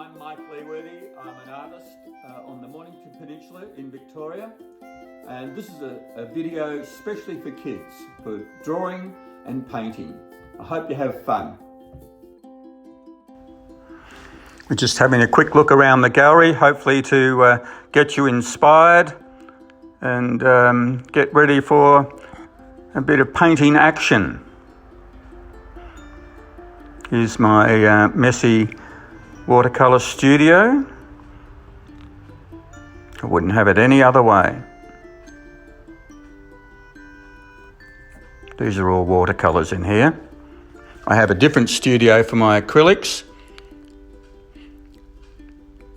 I'm Mike Leeworthy. I'm an artist on the Mornington Peninsula in Victoria, and this is a video especially for kids, for drawing and painting. I hope you have fun. We're just having a quick look around the gallery, hopefully to get you inspired and get ready for a bit of painting action. Here's my messy watercolour studio. I wouldn't have it any other way. These are all watercolours in here. I have a different studio for my acrylics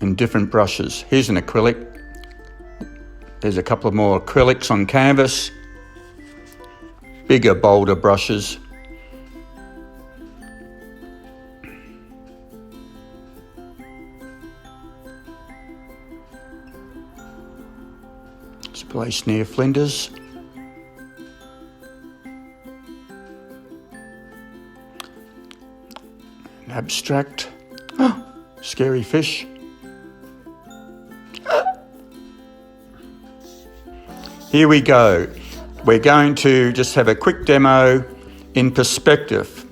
and different brushes. Here's an acrylic. There's a couple of more acrylics on canvas. Bigger, bolder brushes. It's a place near Flinders. An abstract. Oh, scary fish. Here we go. We're going to just have a quick demo in perspective.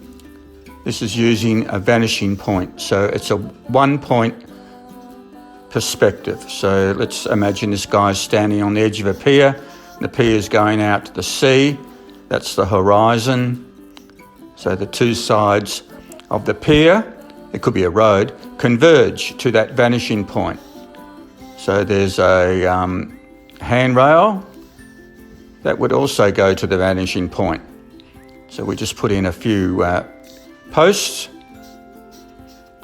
This is using a vanishing point. So it's a 1 point perspective. So let's imagine this guy's standing on the edge of a pier. The pier is going out to the sea. That's the horizon. So the two sides of the pier, it could be a road, converge to that vanishing point. So there's a handrail that would also go to the vanishing point. So we just put in a few posts.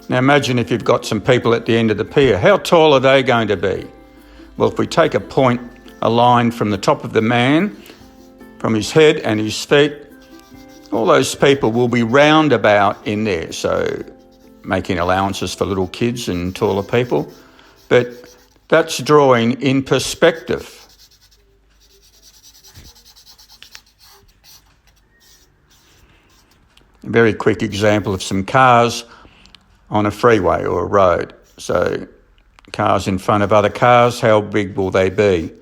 Now imagine if you've got some people at the end of the pier. How tall are they going to be? Well, if we take a line from the top of the man, from his head and his feet, all those people will be roundabout in there. So making allowances for little kids and taller people. But that's drawing in perspective. A very quick example of some cars on a freeway or a road. So cars in front of other cars, how big will they be?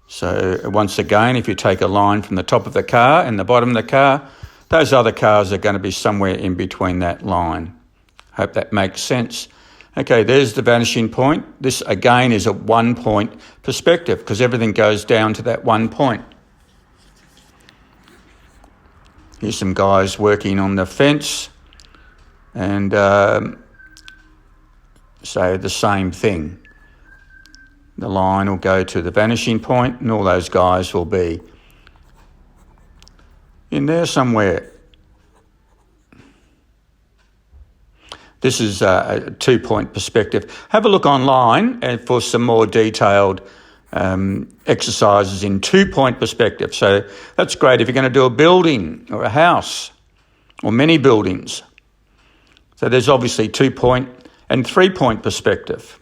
So once again, if you take a line from the top of the car and the bottom of the car, those other cars are going to be somewhere in between that line. Hope that makes sense. Okay, there's the vanishing point. This again is a 1 point perspective because everything goes down to that 1 point. Here's some guys working on the fence and say the same thing. The line will go to the vanishing point and all those guys will be in there somewhere. This is a 2 point perspective. Have a look online for some more detailed exercises in 2 point perspective. So that's great if you're going to do a building or a house or many buildings. So there's obviously 2 point and 3 point perspective.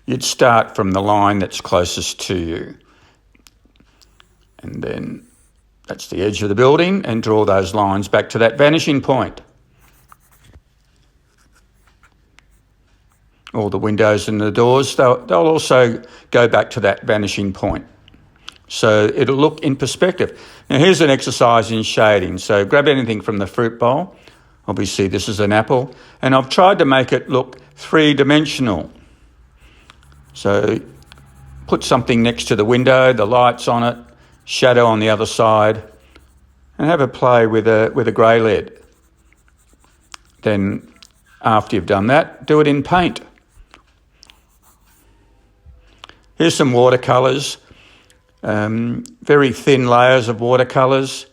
You'd start from the line that's closest to you. And then that's the edge of the building and draw those lines back to that vanishing point. All the windows and the doors, they'll also go back to that vanishing point. So it'll look in perspective. Now here's an exercise in shading. So grab anything from the fruit bowl. Obviously this is an apple. And I've tried to make it look three-dimensional. So put something next to the window, the lights on it, shadow on the other side, and have a play with a grey lead. Then after you've done that, do it in paint. Here's some watercolours, very thin layers of watercolours.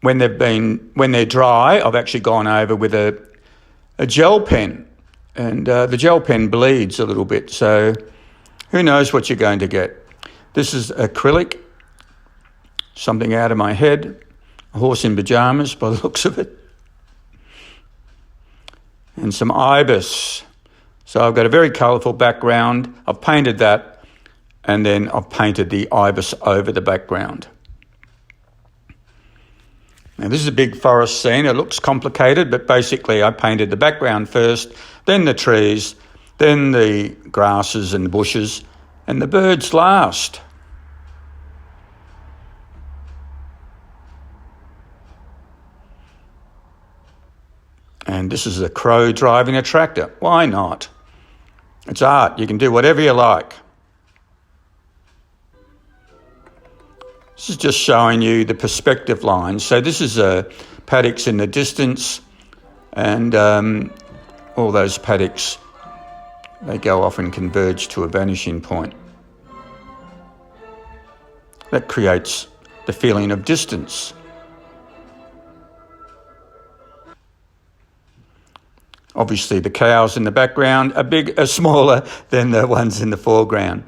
When they're dry, I've actually gone over with a gel pen, and the gel pen bleeds a little bit, so who knows what you're going to get. This is acrylic, something out of my head, a horse in pyjamas by the looks of it, and some ibis. So I've got a very colourful background. I've painted that, and then I've painted the ibis over the background. Now this is a big forest scene. It looks complicated, but basically I painted the background first, then the trees, then the grasses and the bushes, and the birds last. And this is a crow driving a tractor. Why not? It's art. You can do whatever you like. This is just showing you the perspective lines. So this is paddocks in the distance, and all those paddocks, they go off and converge to a vanishing point. That creates the feeling of distance. Obviously the cows in the background are smaller than the ones in the foreground.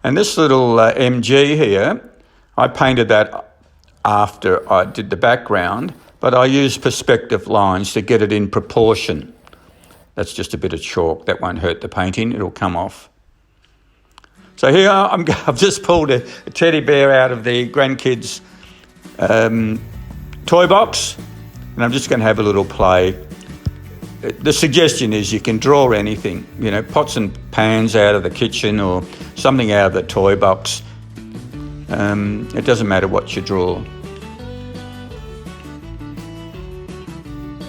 And this little MG here, I painted that after I did the background, but I used perspective lines to get it in proportion. That's just a bit of chalk. That won't hurt the painting. It'll come off. So here I've just pulled a teddy bear out of the grandkids' toy box, and I'm just going to have a little play. The suggestion is you can draw anything, pots and pans out of the kitchen or something out of the toy box. It doesn't matter what you draw.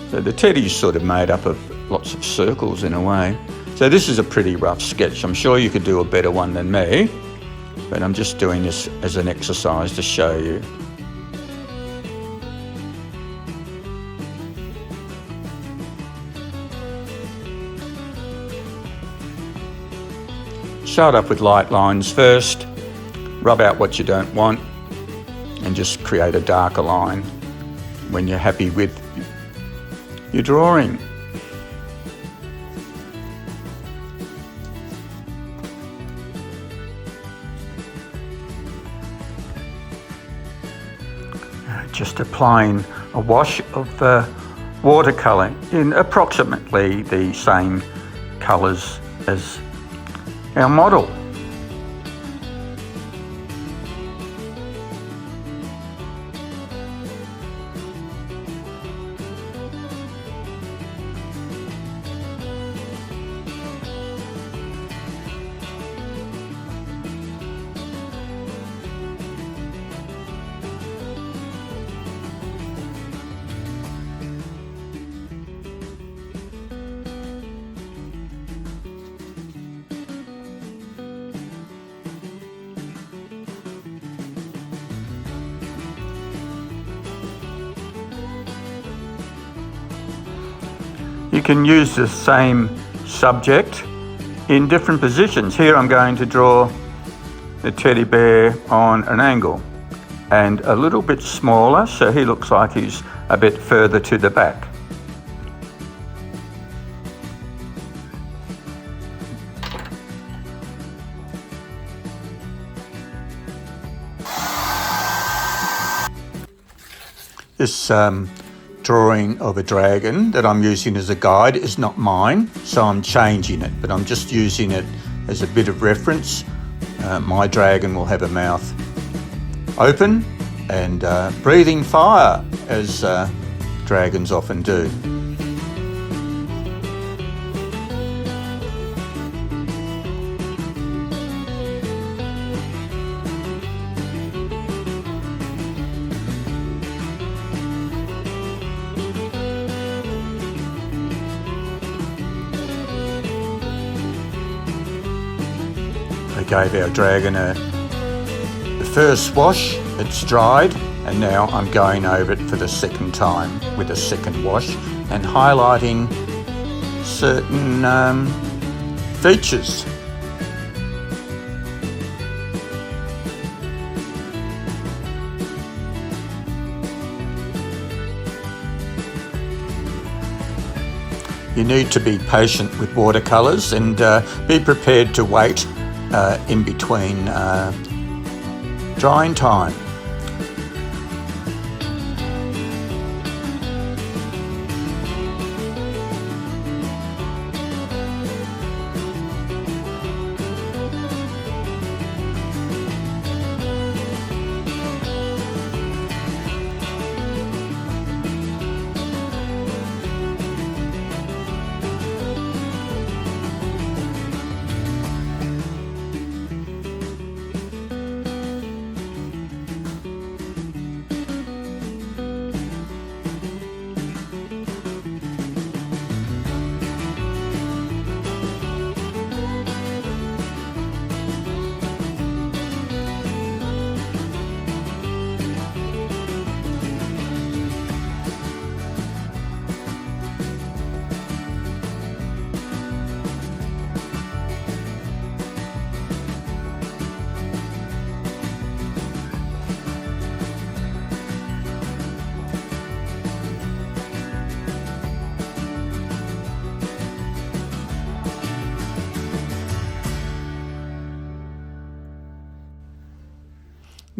So the teddy's sort of made up of lots of circles in a way. So this is a pretty rough sketch. I'm sure you could do a better one than me, but I'm just doing this as an exercise to show you. Start up with light lines first, rub out what you don't want, and just create a darker line when you're happy with your drawing. Just applying a wash of watercolour in approximately the same colours as our model. You can use the same subject in different positions. Here I'm going to draw the teddy bear on an angle and a little bit smaller, so he looks like he's a bit further to the back. This drawing of a dragon that I'm using as a guide is not mine, so I'm changing it, but I'm just using it as a bit of reference. My dragon will have a mouth open and breathing fire, as dragons often do. I gave our dragon the first wash, it's dried, and now I'm going over it for the second time with a second wash and highlighting certain features. You need to be patient with watercolours and be prepared to wait in between drying time.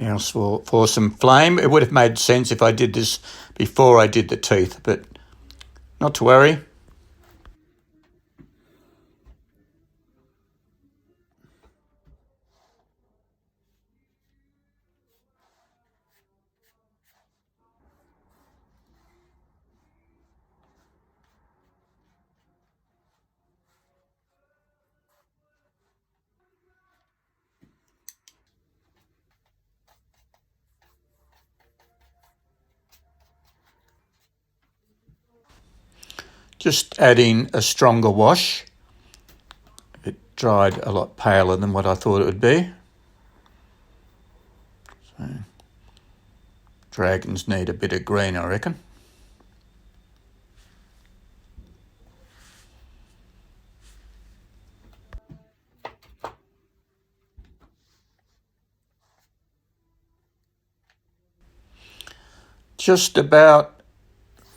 Now for some flame. It would have made sense if I did this before I did the teeth, but not to worry. Just adding a stronger wash. It dried a lot paler than what I thought it would be. So, dragons need a bit of green, I reckon. Just about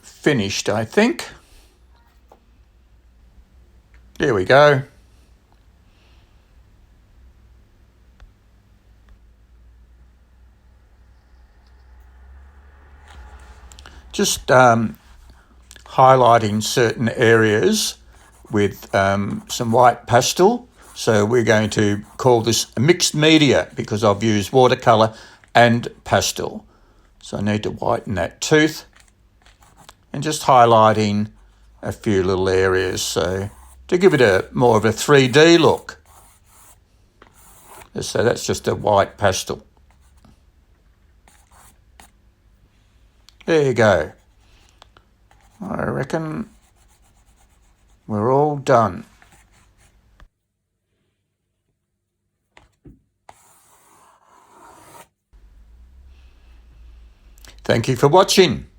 finished, I think. There we go. Just highlighting certain areas with some white pastel. So we're going to call this a mixed media because I've used watercolour and pastel. So I need to whiten that tooth and just highlighting a few little areas so to give it a more of a 3D look. So that's just a white pastel. There you go. I reckon we're all done. Thank you for watching.